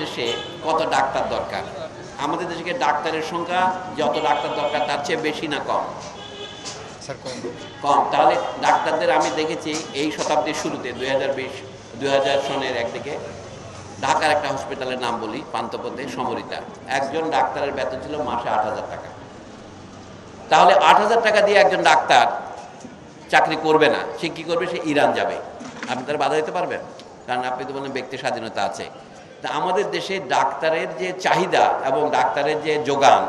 দেশে কত ডাক্তার দরকার? আমাদের দেশে ডাক্তারের সংখ্যা যত ডাক্তার দরকার তার চেয়ে বেশি না কম? কম। তাহলে ডাক্তারদের আমি দেখেছি এই শতাব্দীর শুরুতে 2020 সনের একদিকে ঢাকার একটা হসপিটালের নাম বলি, পান্থপথে সমরিতা, একজন ডাক্তারের বেতন ছিল মাসে 8,000 টাকা। তাহলে 8,000 টাকা দিয়ে একজন ডাক্তার চাকরি করবে না, সে কি করবে? সে ইরান যাবে। আপনি তার বাধা দিতে পারবেন? কারণ আপনি তো বলেন ব্যক্তি স্বাধীনতা আছে। তা আমাদের দেশে ডাক্তারের যে চাহিদা এবং ডাক্তারের যে যোগান,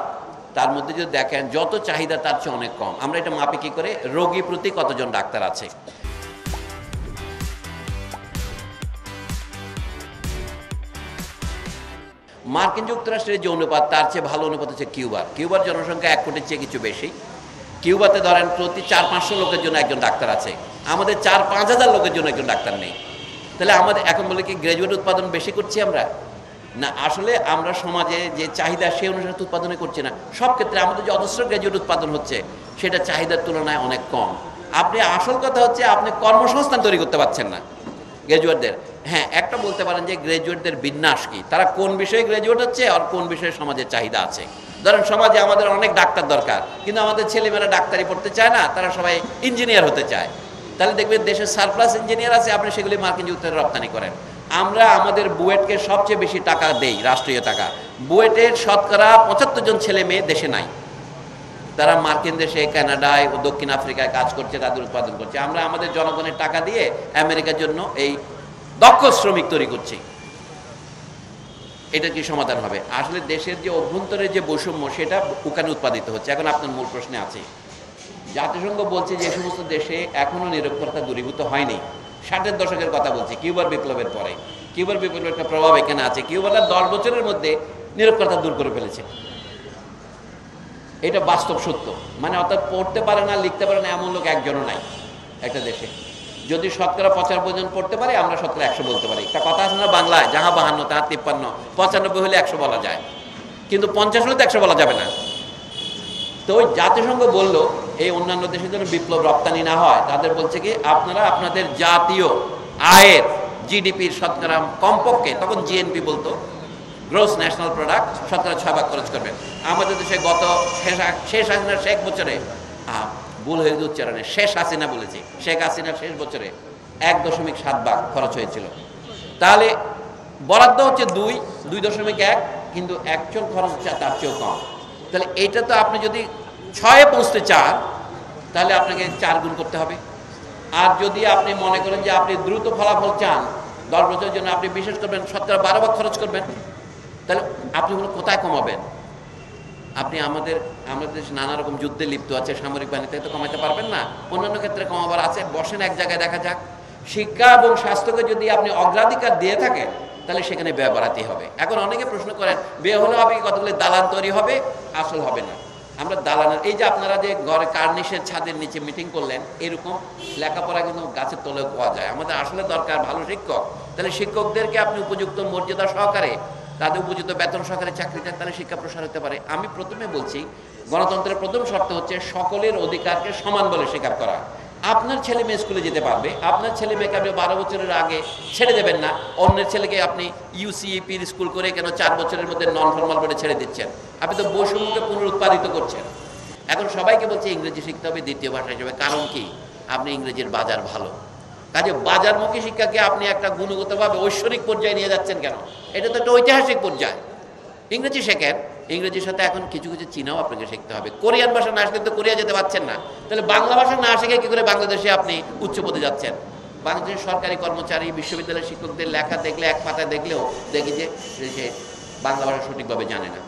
তার মধ্যে যদি দেখেন যত চাহিদা তার চেয়ে অনেক কম। আমরা এটা মাপি কি করে? রোগী প্রতি কতজন ডাক্তার আছে। মার্কিন যুক্তরাষ্ট্রের যে অনুপাত তার চেয়ে ভালো অনুপাত হচ্ছে কিউবার। কিউবার জনসংখ্যা 1 কোটির চেয়ে কিছু বেশি। কিউবাতে ধরেন প্রতি 400-500 লোকের জন্য একজন ডাক্তার আছে, আমাদের 4-5 হাজার লোকের জন্য একজন ডাক্তার নেই। তাহলে আমাদের এখন বলে কি গ্র্যাজুয়েট উৎপাদন বেশি করছি আমরা? না, আসলে আমরা সমাজে যে চাহিদা সেই অনুসারে উৎপাদনে করছি না। সব ক্ষেত্রে আমাদের যে অজস্র গ্র্যাজুয়েট উৎপাদন হচ্ছে সেটা চাহিদার তুলনায় অনেক কম। আপনি আসল কথা হচ্ছে আপনি কর্মসংস্থান তৈরি করতে পারছেন না গ্র্যাজুয়েটদের। হ্যাঁ, একটা বলতে পারেন যে গ্র্যাজুয়েটদের বিন্যাস কি, তারা কোন বিষয়ে গ্র্যাজুয়েট হচ্ছে আর কোন বিষয়ে সমাজের চাহিদা আছে। ধরেন সমাজে আমাদের অনেক ডাক্তার দরকার, কিন্তু আমাদের ছেলেমেয়েরা ডাক্তারি পড়তে চায় না, তারা সবাই ইঞ্জিনিয়ার হতে চায়। তাহলে দেখবেন দেশের সারপ্লাস ইঞ্জিনিয়ার আছে, আপনি সেগুলি মার্কিন যুক্তরাষ্ট্রে রপ্তানি করেন। আমরা আমাদের বুয়েটকে সবচেয়ে বেশি টাকা দেই, রাষ্ট্রীয় টাকা। বুয়েটের শতকরা 75 জন ছেলে মেয়ে দেশে নাই, তারা মার্কিন দেশে, কানাডায় ও দক্ষিণ আফ্রিকায় কাজ করছে, তাদের উৎপাদন করছে। আমরা আমাদের জনগণের টাকা দিয়ে আমেরিকার জন্য এই দক্ষ শ্রমিক তৈরি করছি। এটা কি সমাধান হবে? আসলে দেশের যে অভ্যন্তরের যে বৈষম্য সেটা ওখানে উৎপাদিত হচ্ছে। এখন আপনার মূল প্রশ্নে আছে, জাতিসংঘ বলছে যে সমস্ত দেশে এখনো নিরক্ষরতা দূরীভূত হয়নি। 60-এর দশকের কথা বলছে, কিউবার বিপ্লবের পরে। কিউবার বিপ্লবের একটা প্রভাব এখানে আছে। কিউবারা 10 বছরের মধ্যে নিরক্ষরতা দূর করে ফেলেছে। এটা বাস্তব সত্য। মানে অর্থাৎ পড়তে পারে না, লিখতে পারে না এমন লোক একজনও নাই একটা দেশে। যদি শতকরা 95 জন পড়তে পারে, আমরা শতকরা 100 বলতে পারি। একটা কথা আছে না বাংলায়, যাহা 52 তাহা 53, 95 হলে 100 বলা যায়, কিন্তু 50 হলে তো 100 বলা যাবে না। তো ওই জাতিসংঘ বললো এই অন্যান্য দেশের জন্য বিপ্লব রপ্তানি না হয়, তাদের বলছে কি আপনারা আপনাদের জাতীয় আয়ের জিডিপির শতকরা কমপক্ষে, তখন জিএনপি বলতো, গ্রোস ন্যাশনাল প্রোডাক্ট, শতকরা 6 ভাগ খরচ করবেন। আমাদের দেশে গত শেষ হাসিনার শেষ বছরে, ভুল হয়ে উচ্চারণে শেষ হাসিনা বলেছি, শেখ হাসিনার শেষ বছরে 1.7 ভাগ খরচ হয়েছিল। তাহলে বরাদ্দ হচ্ছে 2.1, কিন্তু অ্যাকচুয়াল খরচ হচ্ছে তার চেয়েও কম। তাহলে এইটা তো আপনি যদি 6-এ পৌঁছতে চান তাহলে আপনাকে 4 গুণ করতে হবে। আর যদি আপনি মনে করেন যে আপনি দ্রুত ফলাফল চান, 10 বছরের জন্য আপনি বিশেষ করবেন, শতকরা 12 ভাগ খরচ করবেন, তাহলে আপনি কোথায় কমাবেন? আপনি আমাদের দেশে নানা রকম যুদ্ধে লিপ্ত আছে, সামরিক বাহিনীতে তো কমাতে পারবেন না। অন্যান্য ক্ষেত্রে কমাবার আছে, বসেন এক জায়গায় দেখা যাক। শিক্ষা এবং স্বাস্থ্যকে যদি আপনি অগ্রাধিকার দিয়ে থাকেন তাহলে সেখানে ব্যয় বাড়াতেই হবে। এখন অনেকে প্রশ্ন করেন ব্যয় হলে হবে কি, কতগুলো দালান তৈরি হবে, আসল হবে না। আমরা দালানের, এই যে আপনারা যে ঘরে কার্নিশের ছাদের নিচে মিটিং করলেন, এরকম লেখাপড়া কিন্তু গাছের তলে পাওয়া যায়। আমাদের আসলে দরকার ভালো শিক্ষক। তাহলে শিক্ষকদেরকে আপনি উপযুক্ত মর্যাদা সহকারে, তাদের উপযুক্ত বেতন সহকারে চাকরি দেন, তাহলে শিক্ষা প্রসার হতে পারে। আমি প্রথমে বলছি, গণতন্ত্রের প্রথম শর্ত হচ্ছে সকলের অধিকারকে সমান বলে স্বীকার করা। আপনার ছেলে মেয়ে স্কুলে যেতে পারবে, আপনার ছেলে মেয়েকে আপনি 12 বছরের আগে ছেড়ে দেবেন না। অন্যের ছেলেকে আপনি ইউসিইপির স্কুল করে কেন 4 বছরের মধ্যে নন ফর্মাল বোর্ডে ছেড়ে দিচ্ছেন? আপনি তো বৈষম্যকে পুনরুৎপাদিত করছেন। এখন সবাইকে বলছে ইংরেজি শিখতে হবে দ্বিতীয় ভাষা হিসেবে। কারণ কি? আপনি ইংরেজির বাজার ভালো। কাজে বাজারমুখী শিক্ষাকে আপনি একটা গুণগতভাবে ঐশ্বরিক পর্যায়ে নিয়ে যাচ্ছেন কেন? এটা তো একটা ঐতিহাসিক পর্যায়। ইংরেজি শেখেন, ইংরেজির সাথে এখন কিছু কিছু চীনাও আপনাকে শিখতে হবে। কোরিয়ান ভাষা না শিখলে তো কোরিয়া যেতে পারছেন না। তাহলে বাংলা ভাষা না শিখে কি করে বাংলাদেশে আপনি উচ্চ পদে যাচ্ছেন? বাংলাদেশের সরকারি কর্মচারী, বিশ্ববিদ্যালয়ের শিক্ষকদের লেখা দেখলে, এক পাতায় দেখলেও দেখি যে সে বাংলা ভাষা সঠিকভাবে জানে না।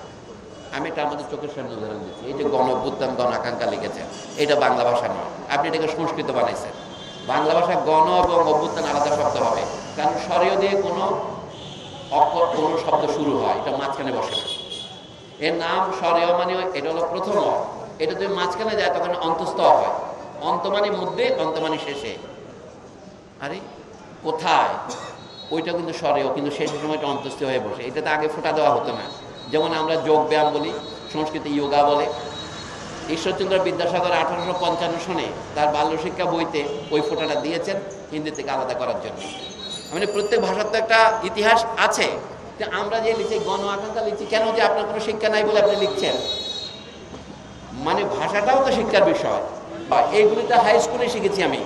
আমি এটা আমাদের চোখের সামনে উদাহরণ দিচ্ছি। এই যে গণ অভ্যুত্থান, গণ আকাঙ্ক্ষা লিখেছেন, এটা বাংলা ভাষা নয়, আপনি এটাকে সংস্কৃত বানাইছেন। বাংলা ভাষা গণ এবং অভ্যুত্থান আলাদা শব্দ হবে, কারণ স্বরীয় দিয়ে কোনো অক্ষর, কোনো শব্দ শুরু হয়, এটা মাঝখানে বসে না। এর নাম স্বরীয় মানে এটা হলো প্রথম, এটা যদি মাঝখানে যায় তখন অন্তস্থ হয়। অন্ত মানে মধ্যে, অন্ত মানে শেষে। আরে কোথায়? ওইটা কিন্তু স্বরীয়, কিন্তু শেষের সময়টা অন্তস্থ হয়ে বসে। এটাতে আগে ফোঁটা দেওয়া হতো না। যেমন আমরা যোগ ব্যায়াম বলি, সংস্কৃতে যোগা বলে। ঈশ্বরচন্দ্র বিদ্যাসাগর 1855 সনে তার বাল্যশিক্ষা বইতে ওই ফোঁটাটা দিয়েছেন হিন্দি থেকে আলাদা করার জন্য। মানে প্রত্যেক ভাষার তো একটা ইতিহাস আছে। আমরা যে লিখছি গণ আকাঙ্ক্ষা লিখছি, কেন যে আপনার কোনো শিক্ষা নাই বলে আপনি লিখছেন? মানে ভাষাটাও তো শিক্ষার বিষয়। এইগুলিতে হাই স্কুলে শিখেছি আমি,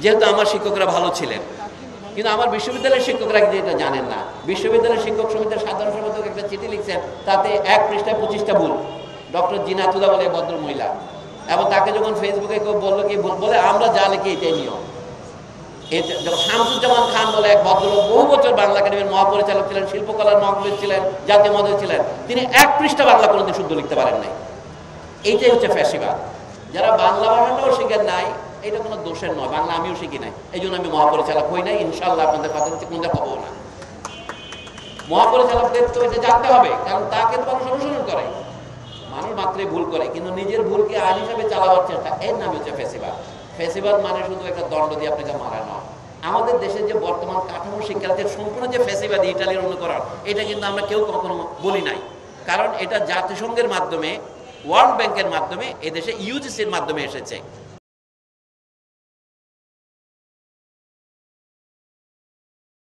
যেহেতু আমার শিক্ষকরা ভালো ছিলেন। কিন্তু আমার বিশ্ববিদ্যালয়ের শিক্ষকরা যেটা জানেন না, বিশ্ববিদ্যালয়ের শিক্ষক সমিতির সাধারণ সম্পাদক একটা চিঠি লিখছেন, তাতে 1 পৃষ্ঠায় 25টা ভুল। ডক্টর জিনাতুদা বলে ভদ্র মহিলা, এবং তাকে যখন ফেসবুকে কেউ বললো কি ভুল, বলে আমরা যা লিখি এটাই নিয়ম। শামসুজ্জামান খান বলে এক ভদ্রলোক, বহু বছর বাংলা একাডেমির মহাপরিচালক ছিলেন, শিল্পকলার মহাপরিচালক ছিলেন, জাতীয় মডেল ছিলেন, তিনি 1 পৃষ্ঠা বাংলা কোনোদিন শুদ্ধ লিখতে পারেন নাই। এইটাই হচ্ছে ফ্যাসিবাদ। যারা বাংলা ভাষাটাও শিখেন নাই, এটা কোনো দোষের নয়, বাংলা আমিও শিখি নাই, এই জন্য আমি মহাপরিচালক হই নাই। ইনশাল্লাহ আপনাদের কথা হচ্ছে কোনটা হবো না। মহাপরিচালকদের তো এটা জানতে হবে, কারণ তাকে তো মানুষ অনুসরণ করে, মানুষ মাত্রই ভুল করে, কিন্তু নিজের ভুলকে আইন হিসাবে চালাবার চেষ্টা, এর নাম হচ্ছে ফ্যাসিবাদ। ফ্যাসিবাদ মানে শুধু একটা দণ্ড দিয়ে আপনাকে মারা নয়। আমাদের দেশের যে বর্তমান কাঠামো শিক্ষার্থীর সম্পূর্ণ যে ফ্যাসিবাদ, ইটালির অনুকরণ, এটা কিন্তু আমরা কেউ কখনো বলি নাই। কারণ এটা জাতিসংঘের মাধ্যমে, ওয়ার্ল্ড ব্যাংকের মাধ্যমে, এদেশে ইউজিসির মাধ্যমে এসেছে।